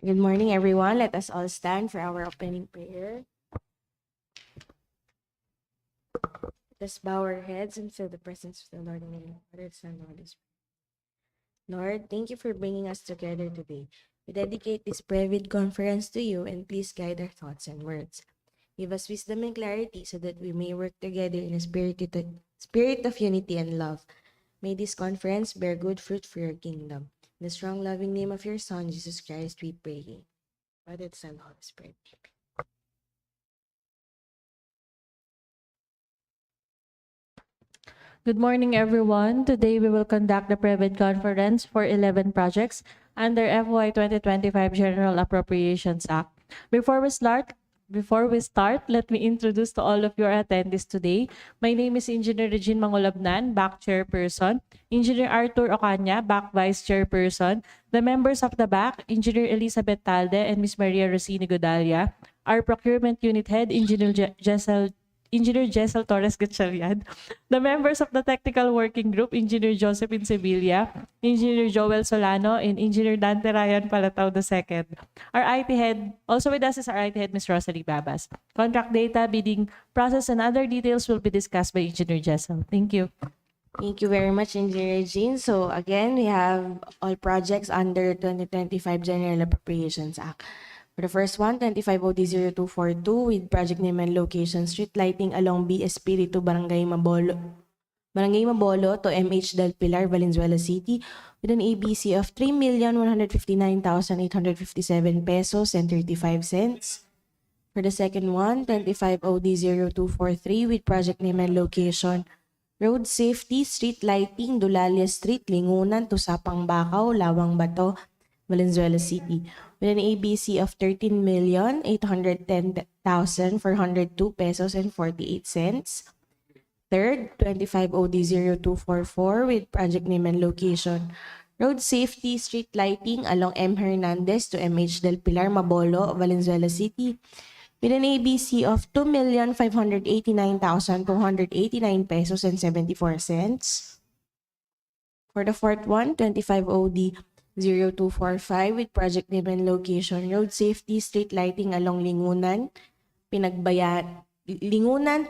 Good morning, everyone. Let us all stand for our opening prayer. Let us bow our heads and feel the presence of the Lord in the name of the Father, Son, and Holy Spirit. Lord, thank you for bringing us together today. We dedicate this PREBID conference to you, and please guide our thoughts and words. Give us wisdom and clarity so that we may work together in a spirit of unity and love. May this conference bear good fruit for your kingdom. In the strong, loving name of your Son, Jesus Christ, we pray. Father, Son, and Holy Spirit. Good morning, everyone. Today we will conduct the PREBID conference for 11 projects under FY 2025 General Appropriations Act. Before we start, let me introduce to all of your attendees today. My name is Engineer Regine Mangulabnan, BAC Chairperson, Engineer Arthur Ocaña, BAC Vice Chairperson, the members of the BAC, Engineer Elizabeth Talde and Ms. Maria Rosini Godalia, our Procurement Unit Head, Engineer Jessel Torres Gatchalian, the members of the Technical Working Group, Engineer Josephine Sevilla, Engineer Joel Solano, and Engineer Dante Ryan Palatao II. Our IT head, also with us is our IT head, Ms. Rosalie Babas. Contract data, bidding process, and other details will be discussed by Engineer Jessel. Thank you. Thank you very much, Engineer Jean. So again, we have all projects under 2025 General Appropriations Act. For the first one, 25OD0242 with project name and location, street lighting along B. Espiritu, Barangay Mabolo to MH del Pilar, Valenzuela City with an ABC of 3,159,857 pesos and 35 cents. For the second one, 25OD0243 with project name and location, Roadsafety, Street Lighting, Dulalia Street, Lingunan to Sapang, Bakaw, Lawang, Bato, Valenzuela City with an ABC of 13,810,402 pesos and 48 cents. Third, 25OD0244 with project name and location, Road Safety, Street Lighting along M. Hernandez to MH del Pilar, Mabolo, Valenzuela City with an ABC of 2,589,289 pesos and 74 cents. For the fourth one, 25OD0245 with project name and location, Road Safety, Street Lighting along Lingunan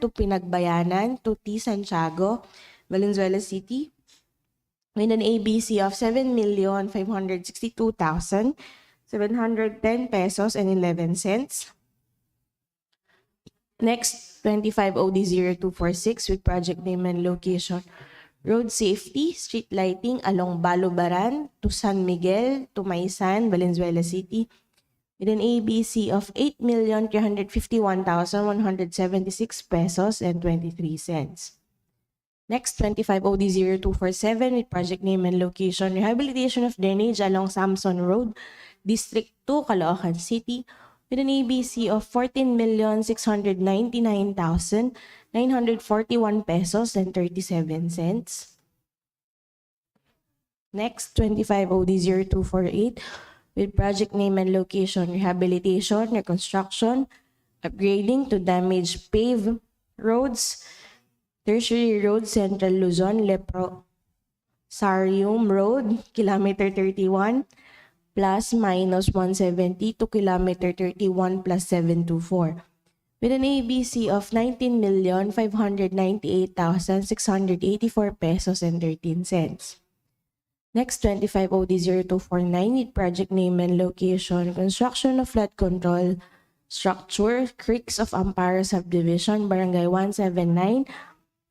to Pinagbayanan to T. Santiago, Valenzuela City with an ABC of 7,562,710 pesos and 11 cents. Next, 25OD0246 with project name and location, Road Safety, Street Lighting along Balubaran to San Miguel to Maysan, Valenzuela City with an ABC of 8,351,176 pesos and 23 cents. Next, 25OD0247 with project name and location, Rehabilitation of Drainage along Samson Road, District 2, Caloocan City with an ABC of 14,699,941 pesos and 37 cents. Next, 25OD0248 with project name and location, Rehabilitation, Reconstruction, Upgrading to Damaged Paved Roads, Tertiary Road, Central Luzon, Leprosarium Road, Kilometer 31, plus minus 170 to Kilometer 31 plus 724 with an ABC of 19,598,684 pesos and 13 cents. Next, 25OD0249 with project name and location, construction of flood control structure, Creeks of Amparo Subdivision, Barangay 179,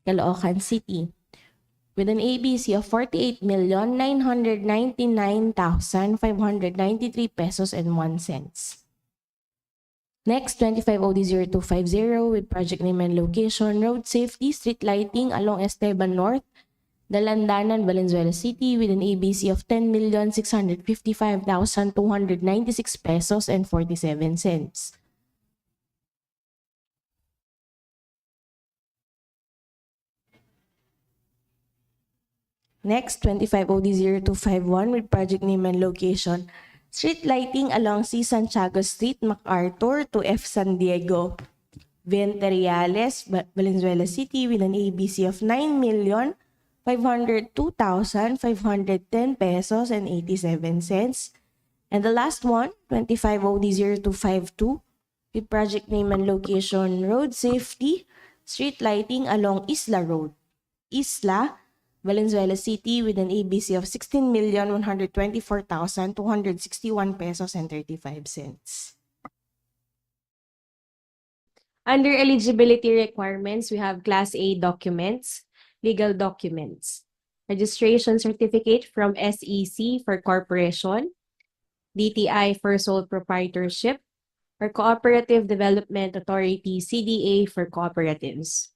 Caloocan City with an ABC of 48,999,593 pesos and 1 cents. Next, 25OD0250 with project name and location, Road Safety, Street Lighting along Esteban North, Dalandanan, Valenzuela City with an ABC of 10,655,296 pesos and 47 cents. Next, 25OD0251 with project name and location, Street Lighting along C. Santiago Street, MacArthur to F. San Diego, Venteriales, Valenzuela City with an ABC of 9,502,510 pesos and 87 cents. And the last one, 25OD0252, with project name and location Roadsafety, Streetlighting along Isla Road, Isla, Valenzuela City, with an ABC of 16,124,261 pesos and 35 cents. Under eligibility requirements, we have Class A documents, legal documents, registration certificate from SEC for corporation, DTI for sole proprietorship, or Cooperative Development Authority CDA for cooperatives.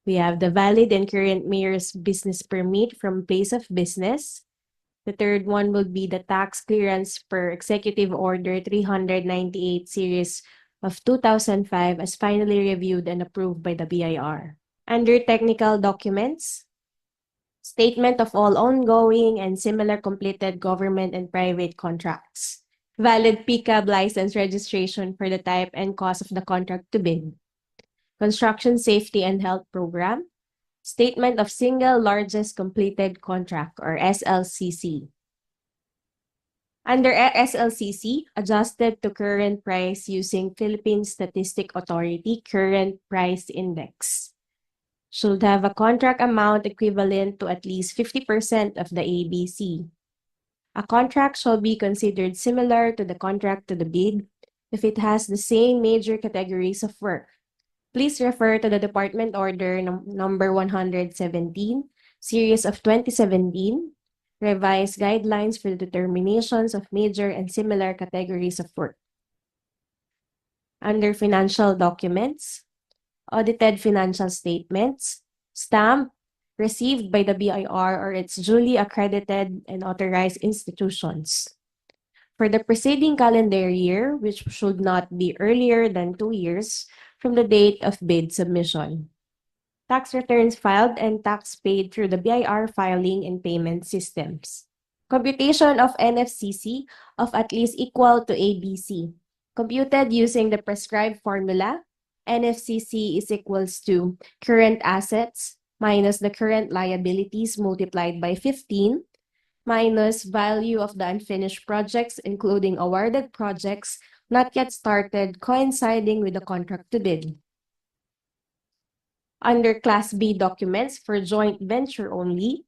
We have the valid and current mayor's business permit from place of business. The third one will be the tax clearance per Executive Order 398 series of 2005 as finally reviewed and approved by the BIR. Under technical documents, statement of all ongoing and similar completed government and private contracts, valid PCAB license registration for the type and cost of the contract to bid, construction safety and health program, statement of single largest completed contract or SLCC. Under SLCC, adjusted to current price using Philippine Statistic Authority Current Price Index. Should have a contract amount equivalent to at least 50% of the ABC. A contract shall be considered similar to the contract to the bid if it has the same major categories of work. Please refer to the Department Order number 117, series of 2017, revised guidelines for the determinations of major and similar categories of work. Under financial documents, audited financial statements, stamped, received by the BIR or its duly accredited and authorized institutions. For the preceding calendar year, which should not be earlier than 2 years from the date of bid submission. Tax returns filed and tax paid through the BIR filing and payment systems. Computation of NFCC of at least equal to ABC. Computed using the prescribed formula, NFCC is equals to current assets minus the current liabilities multiplied by 15 minus value of the unfinished projects, including awarded projects not yet started coinciding with the contract to bid. Under Class B documents for joint venture only,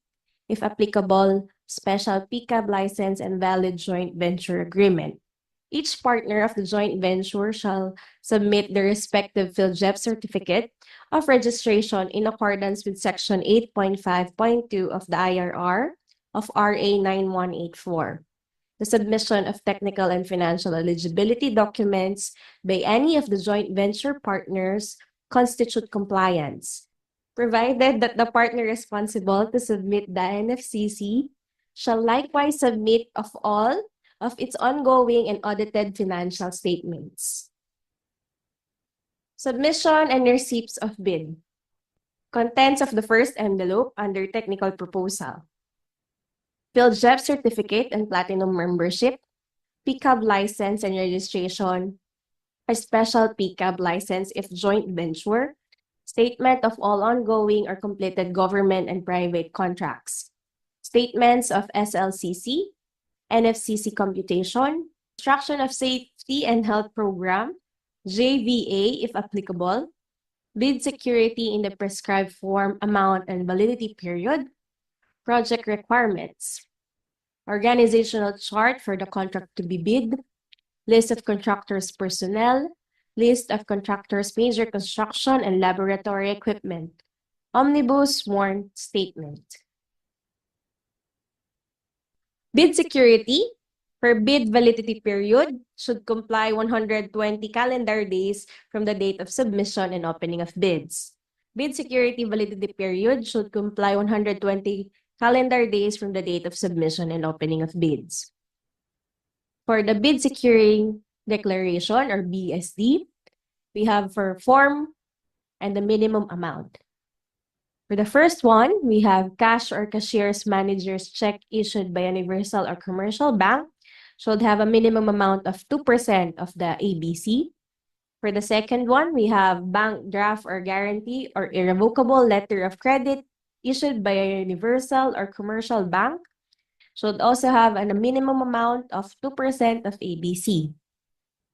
if applicable, special PCAB license and valid joint venture agreement. Each partner of the joint venture shall submit the respective PhilJEP certificate of registration in accordance with Section 8.5.2 of the IRR of RA 9184. The submission of technical and financial eligibility documents by any of the joint venture partners constitute compliance, provided that the partner responsible to submit the NFCC shall likewise submit of all of its ongoing and audited financial statements. Submission and receipts of bid. Contents of the first envelope under technical proposal. PhilJEP certificate and platinum membership, PCAB license and registration, a special PCAB license if joint venture, statement of all ongoing or completed government and private contracts, statements of SLCC, NFCC computation, construction of safety and health program, JVA if applicable, bid security in the prescribed form, amount, and validity period, project requirements, organizational chart for the contract to be bid, list of contractors' personnel, list of contractors' major construction and laboratory equipment, omnibus sworn statement. Bid security for bid validity period should comply 120 calendar days from the date of submission and opening of bids. Bid security validity period should comply 120 calendar days from the date of submission and opening of bids. For the bid securing declaration or BSD, we have for form and the minimum amount. For the first one, we have cash or cashier's manager's check issued by Universal or Commercial Bank should have a minimum amount of 2% of the ABC. For the second one, we have bank draft or guarantee or irrevocable letter of credit issued by a Universal or Commercial Bank should also have a minimum amount of 2% of ABC.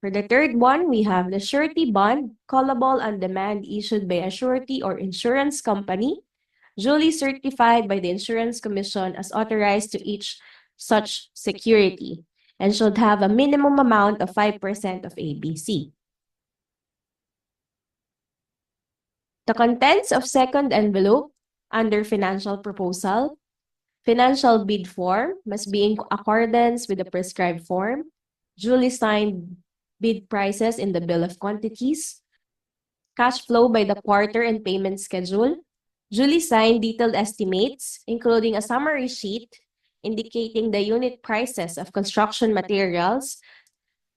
For the third one, we have the surety bond, callable on demand issued by a surety or insurance company, duly certified by the Insurance Commission as authorized to each such security, and should have a minimum amount of 5% of ABC. The contents of second envelope under financial proposal. Financial bid form must be in accordance with the prescribed form. Duly signed bid prices in the bill of quantities. Cash flow by the quarter and payment schedule. Duly signed detailed estimates, including a summary sheet indicating the unit prices of construction materials,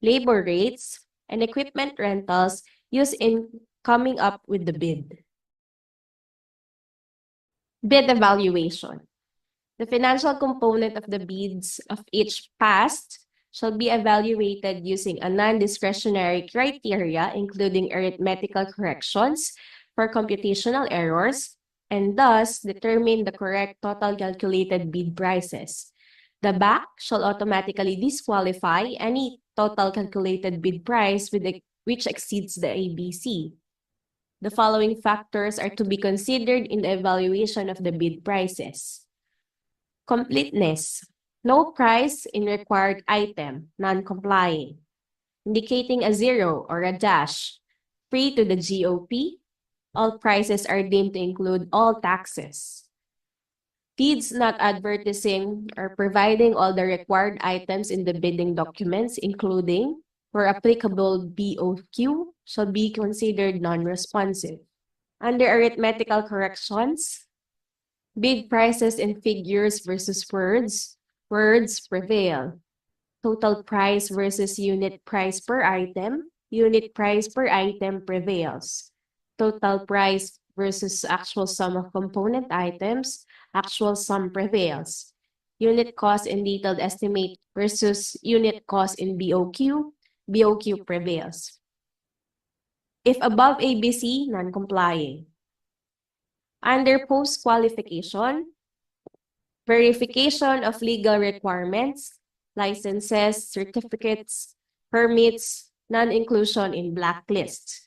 labor rates, and equipment rentals used in coming up with the bid. Bid evaluation. The financial component of the bids of each past shall be evaluated using a non-discretionary criteria, including arithmetical corrections for computational errors, and thus determine the correct total calculated bid prices. The BAC shall automatically disqualify any total calculated bid price which exceeds the ABC. The following factors are to be considered in the evaluation of the bid prices. Completeness. No price in required item, non-complying, indicating a zero or a dash. Free to the GOP. All prices are deemed to include all taxes. Bids not advertising or providing all the required items in the bidding documents, including, where applicable, BOQ, shall be considered non-responsive. Under arithmetical corrections, bid prices in figures versus words, words prevail. Total price versus unit price per item, unit price per item prevails. Total price versus actual sum of component items, actual sum prevails. Unit cost in detailed estimate versus unit cost in BOQ, BOQ prevails. If above ABC, non-complying. Under post-qualification, verification of legal requirements, licenses, certificates, permits, non-inclusion in blacklist.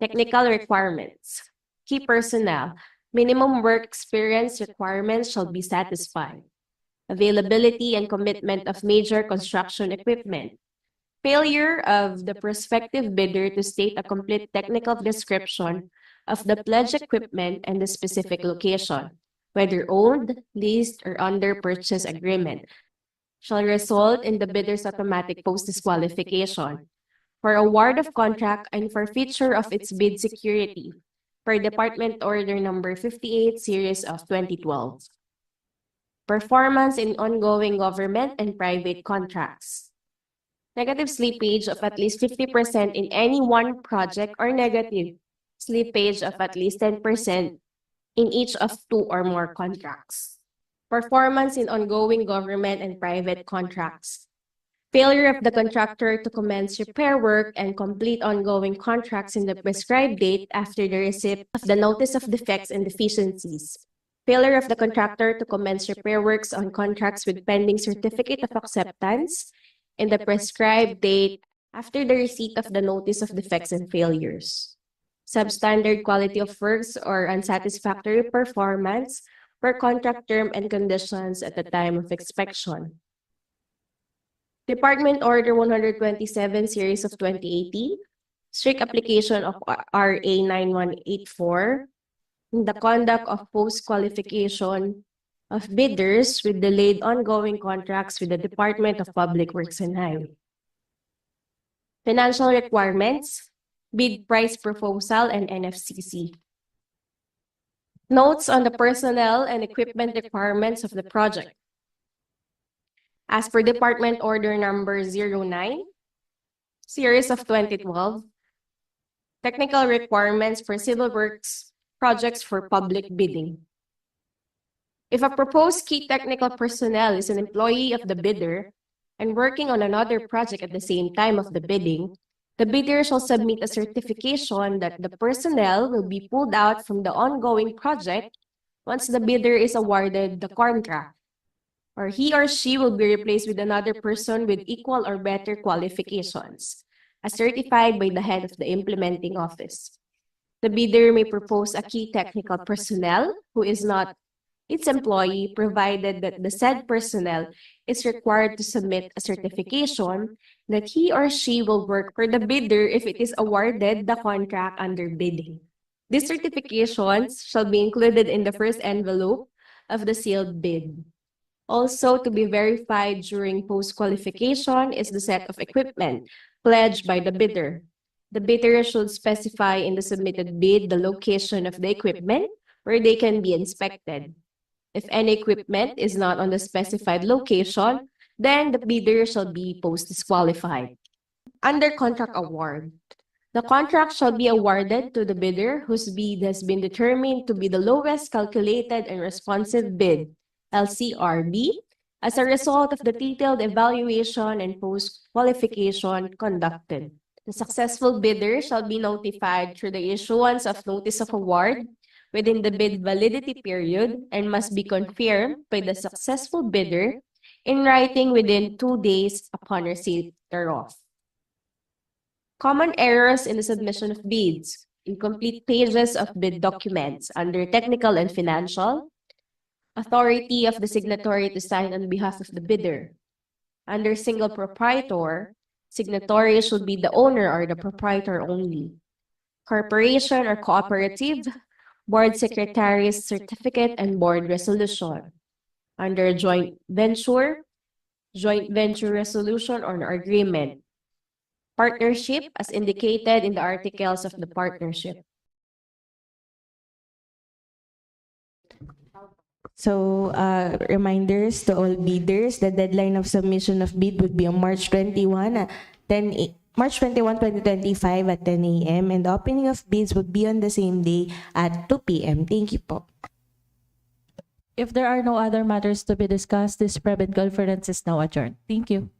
Technical requirements. Key personnel. Minimum work experience requirements shall be satisfied. Availability and commitment of major construction equipment. Failure of the prospective bidder to state a complete technical description of the pledged equipment and the specific location, whether owned, leased, or under purchase agreement, shall result in the bidder's automatic post-disqualification. For award of contract and forfeiture of its bid security, per Department Order Number 58, Series of 2012. Performance in ongoing government and private contracts. Negative slippage of at least 50% in any one project or negative slippage of at least 10% in each of 2 or more contracts. Performance in ongoing government and private contracts. Failure of the contractor to commence repair work and complete ongoing contracts in the prescribed date after the receipt of the notice of defects and deficiencies. Failure of the contractor to commence repair works on contracts with pending certificate of acceptance in the prescribed date after the receipt of the notice of defects and failures. Substandard quality of works or unsatisfactory performance per contract term and conditions at the time of inspection. Department Order 127, Series of 2018, strict application of RA 9184, in the conduct of post-qualification of bidders with delayed ongoing contracts with the Department of Public Works and Highway. Financial requirements, bid price proposal, and NFCC. Notes on the personnel and equipment requirements of the project. As per Department Order Number 09, Series of 2012, technical requirements for civil works projects for public bidding. If a proposed key technical personnel is an employee of the bidder and working on another project at the same time of the bidding, the bidder shall submit a certification that the personnel will be pulled out from the ongoing project once the bidder is awarded the contract, or he or she will be replaced with another person with equal or better qualifications, as certified by the head of the implementing office. The bidder may propose a key technical personnel who is not its employee, provided that the said personnel is required to submit a certification that he or she will work for the bidder if it is awarded the contract under bidding. These certifications shall be included in the first envelope of the sealed bid. Also, to be verified during post-qualification is the set of equipment pledged by the bidder. The bidder should specify in the submitted bid the location of the equipment where they can be inspected. If any equipment is not on the specified location, then the bidder shall be post-disqualified. Under contract award, the contract shall be awarded to the bidder whose bid has been determined to be the lowest calculated and responsive bid, LCRB, as a result of the detailed evaluation and post-qualification conducted. The successful bidder shall be notified through the issuance of notice of award within the bid validity period and must be confirmed by the successful bidder in writing within 2 days upon receipt thereof. Common errors in the submission of bids: incomplete pages of bid documents under technical and financial, authority of the signatory to sign on behalf of the bidder. Under single proprietor, signatory should be the owner or the proprietor only. Corporation or cooperative, board secretary's certificate and board resolution. Under joint venture resolution or agreement. Partnership as indicated in the articles of the partnership. So, reminders to all bidders, the deadline of submission of bid would be on March 21 at March 21, 2025 at 10 a.m. and the opening of bids would be on the same day at 2 p.m. Thank you po. If there are no other matters to be discussed, this PREBID conference is now adjourned. Thank you.